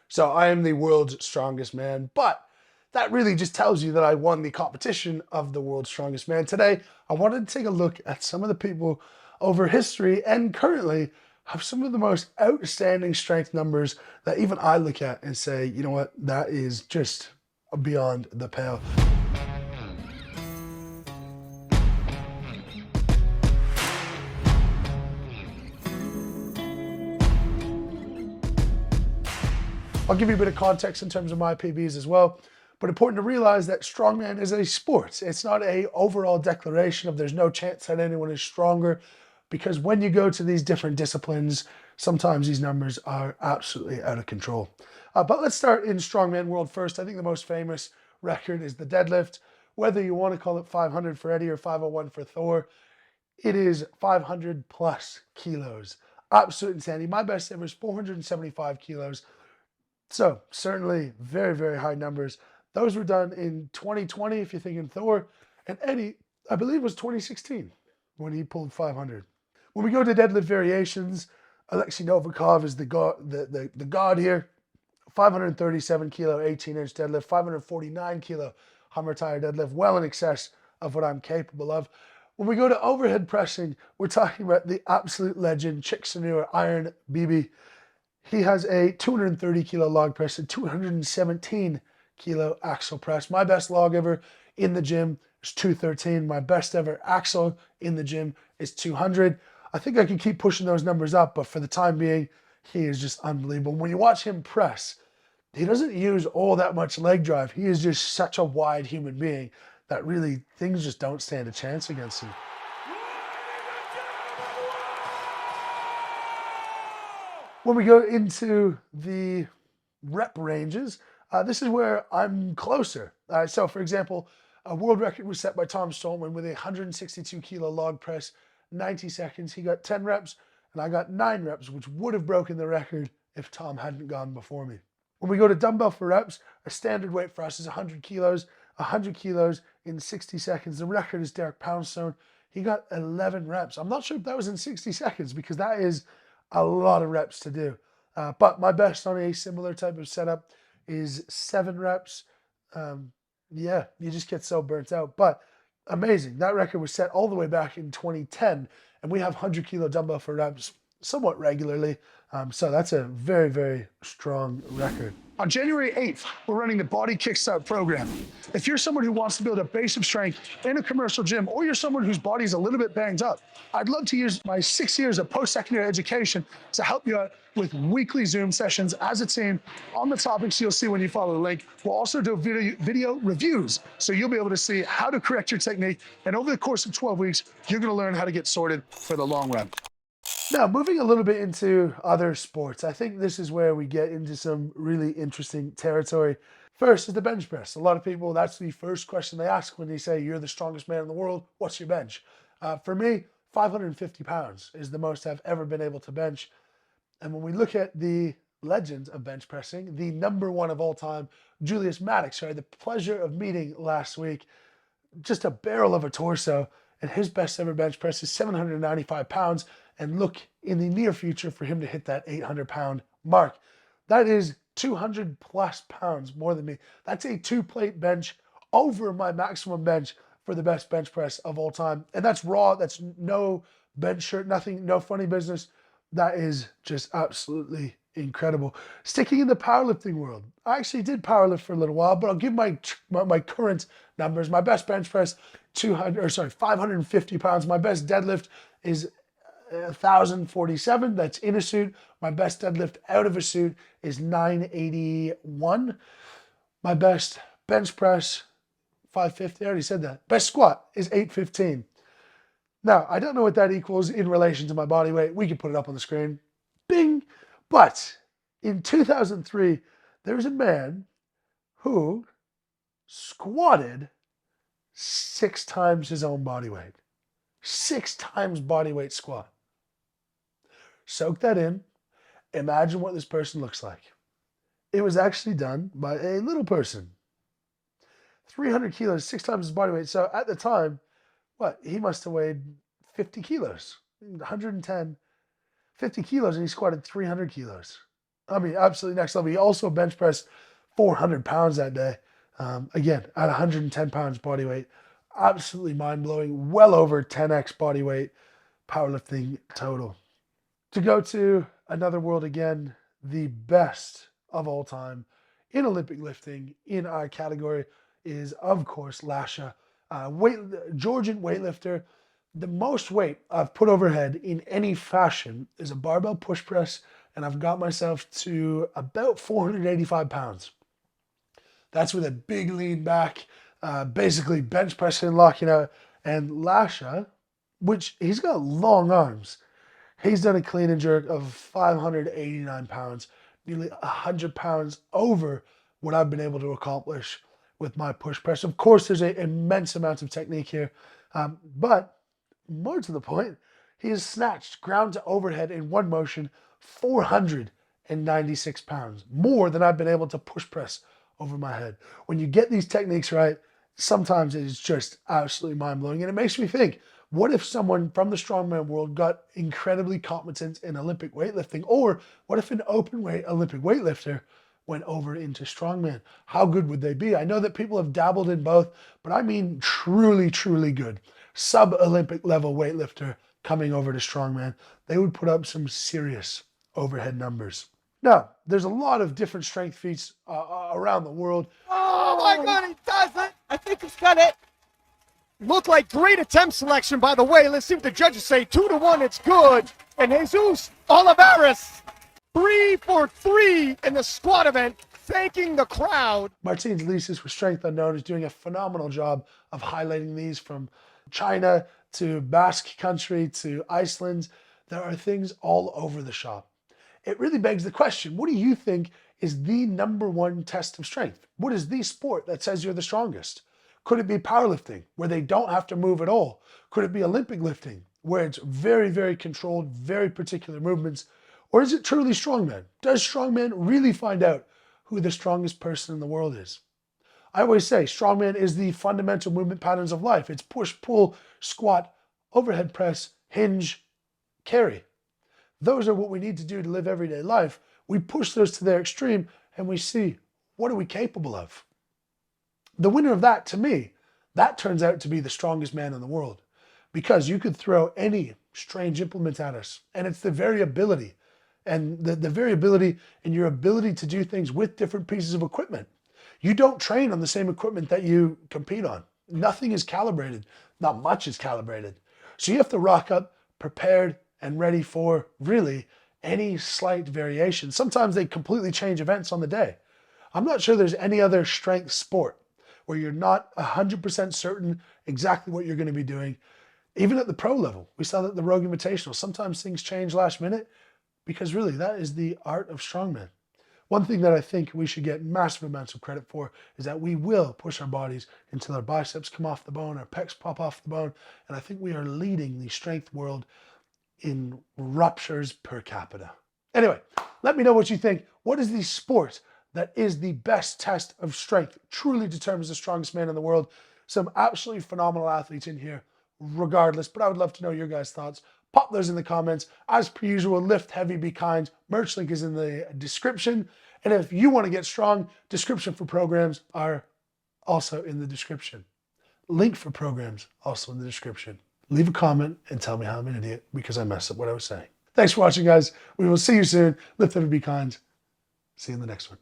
So I am the world's strongest man, but that really just tells you that I won the competition of the world's strongest man. Today, I wanted to take a look at some of the people over history and currently have some of the most outstanding strength numbers that even I look at and say, you know what, that is just beyond the pale. I'll give you a bit of context in terms of my PBs as well, but important to realize that strongman is a sport. It's not a overall declaration of there's no chance that anyone is stronger, because when you go to these different disciplines, sometimes these numbers are absolutely out of control. But let's start in strongman world first. I think the most famous record is the deadlift. Whether you want to call it 500 for Eddie or 501 for Thor, it is 500 plus kilos. Absolute insanity. My best ever is 475 kilos. So certainly very, very high numbers. Those were done in 2020, if you're thinking Thor. And Eddie, I believe, was 2016 when he pulled 500. When we go to deadlift variations, Alexei Novikov is the god here. 537 kilo, 18-inch deadlift, 549 kilo hammer tire deadlift, well in excess of what I'm capable of. When we go to overhead pressing, we're talking about the absolute legend, Chicxulub Iron BB. He has a 230 kilo log press and 217 kilo axle press. My best log ever in the gym is 213. My best ever axle in the gym is 200. I think I can keep pushing those numbers up, but for the time being, he is just unbelievable. When you watch him press, he doesn't use all that much leg drive. He is just such a wide human being that really things just don't stand a chance against him. When we go into the rep ranges, this is where I'm closer. So for example, a world record was set by Tom Strongman with a 162 kilo log press, 90 seconds. He got 10 reps and I got 9 reps, which would have broken the record if Tom hadn't gone before me. When we go to dumbbell for reps, a standard weight for us is 100 kilos. 100 kilos in 60 seconds. The record is Derek Poundstone. He got 11 reps. I'm not sure if that was in 60 seconds because that is a lot of reps to do. But my best on a similar type of setup is 7 reps. Yeah, you just get so burnt out. But amazing. That record was set all the way back in 2010, and we have 100 kilo dumbbell for reps somewhat regularly. So that's a very, very strong record. On January 8th, we're running the Body Kickstart program. If you're someone who wants to build a base of strength in a commercial gym, or you're someone whose body's a little bit banged up, I'd love to use my 6 years of post-secondary education to help you out with weekly Zoom sessions as a team on the topics you'll see when you follow the link. We'll also do video reviews, so you'll be able to see how to correct your technique. And over the course of 12 weeks, you're gonna learn how to get sorted for the long run. Now, moving a little bit into other sports, I think this is where we get into some really interesting territory. First is the bench press. A lot of people, that's the first question they ask when they say, you're the strongest man in the world, what's your bench? For me, 550 pounds is the most I've ever been able to bench. And when we look at the legends of bench pressing, the #1 of all time, Julius Maddox, who I had the pleasure of meeting last week, just a barrel of a torso, and his best ever bench press is 795 pounds, and look in the near future for him to hit that 800-pound mark. That is 200 plus pounds more than me. That's a 2-plate bench over my maximum bench for the best bench press of all time. And that's raw, that's no bench shirt, nothing, no funny business. That is just absolutely incredible. Sticking in the powerlifting world, I actually did powerlift for a little while, but I'll give my current numbers. My best bench press, 550 pounds. My best deadlift is 1,047. That's in a suit. My best deadlift out of a suit is 981. My best bench press, 550. I already said that. Best squat is 815. Now, I don't know what that equals in relation to my body weight. We can put it up on the screen. Bing. But in 2003, there was a man who squatted 6 times his own body weight. 6 times body weight squat. Soak that in. Imagine what this person looks like. It was actually done by a little person. 300 kilos, 6 times his body weight. So at the time, what? He must have weighed 50 kilos, 110, 50 kilos, and he squatted 300 kilos. I mean, absolutely next level. He also bench pressed 400 pounds that day. Again, at 110 pounds body weight. Absolutely mind blowing. Well over 10x body weight powerlifting total. To go to another world again, the best of all time in Olympic lifting in our category is, of course, Lasha, Georgian weightlifter. The most weight I've put overhead in any fashion is a barbell push press, and I've got myself to about 485 pounds. That's with a big lean back, basically bench pressing, locking out. And Lasha, which he's got long arms, he's done a clean and jerk of 589 pounds, nearly 100 pounds over what I've been able to accomplish with my push press. Of course, there's an immense amount of technique here, but more to the point, he has snatched ground to overhead in one motion 496 pounds, more than I've been able to push press over my head. When you get these techniques right, sometimes it is just absolutely mind blowing. And it makes me think, what if someone from the strongman world got incredibly competent in Olympic weightlifting? Or what if an open weight Olympic weightlifter went over into strongman? How good would they be? I know that people have dabbled in both, but I mean truly, truly good. Sub-Olympic level weightlifter coming over to strongman. They would put up some serious overhead numbers. Now, there's a lot of different strength feats around the world. Oh my God, he does it! I think he's got it. Looked like great attempt selection, by the way. Let's see what the judges say. 2-1, it's good. And Jesus Olivares, 3 for 3 in the squat event, thanking the crowd. Martin's Licis with Strength Unknown is doing a phenomenal job of highlighting these, from China to Basque Country to Iceland. There are things all over the shop. It really begs the question, what do you think is the #1 test of strength? What is the sport that says you're the strongest? Could it be powerlifting, where they don't have to move at all? Could it be Olympic lifting, where it's very, very controlled, very particular movements? Or is it truly strongman? Does strongman really find out who the strongest person in the world is? I always say strongman is the fundamental movement patterns of life. It's push, pull, squat, overhead press, hinge, carry. Those are what we need to do to live everyday life. We push those to their extreme and we see, what are we capable of? The winner of that, to me, that turns out to be the strongest man in the world, because you could throw any strange implement at us, and it's the variability and the variability in your ability to do things with different pieces of equipment. You don't train on the same equipment that you compete on. Nothing is calibrated. Not much is calibrated. So you have to rock up prepared and ready for really any slight variation. Sometimes they completely change events on the day. I'm not sure there's any other strength sport where you're not 100% certain exactly what you're going to be doing. Even at the pro level, we saw that at the Rogue Invitational, sometimes things change last minute, because really that is the art of strongman. One thing that I think we should get massive amounts of credit for is that we will push our bodies until our biceps come off the bone, our pecs pop off the bone, and I think we are leading the strength world in ruptures per capita. Anyway, let me know what you think. What is the sport that is the best test of strength, truly determines the strongest man in the world? Some absolutely phenomenal athletes in here regardless, but I would love to know your guys' thoughts. Pop those in the comments. As per usual, lift heavy, be kind. Merch link is in the description. And if you want to get strong, description for programs are also in the description. Link for programs also in the description. Leave a comment and tell me how I'm an idiot because I messed up what I was saying. Thanks for watching, guys. We will see you soon. Lift heavy, be kind. See you in the next one.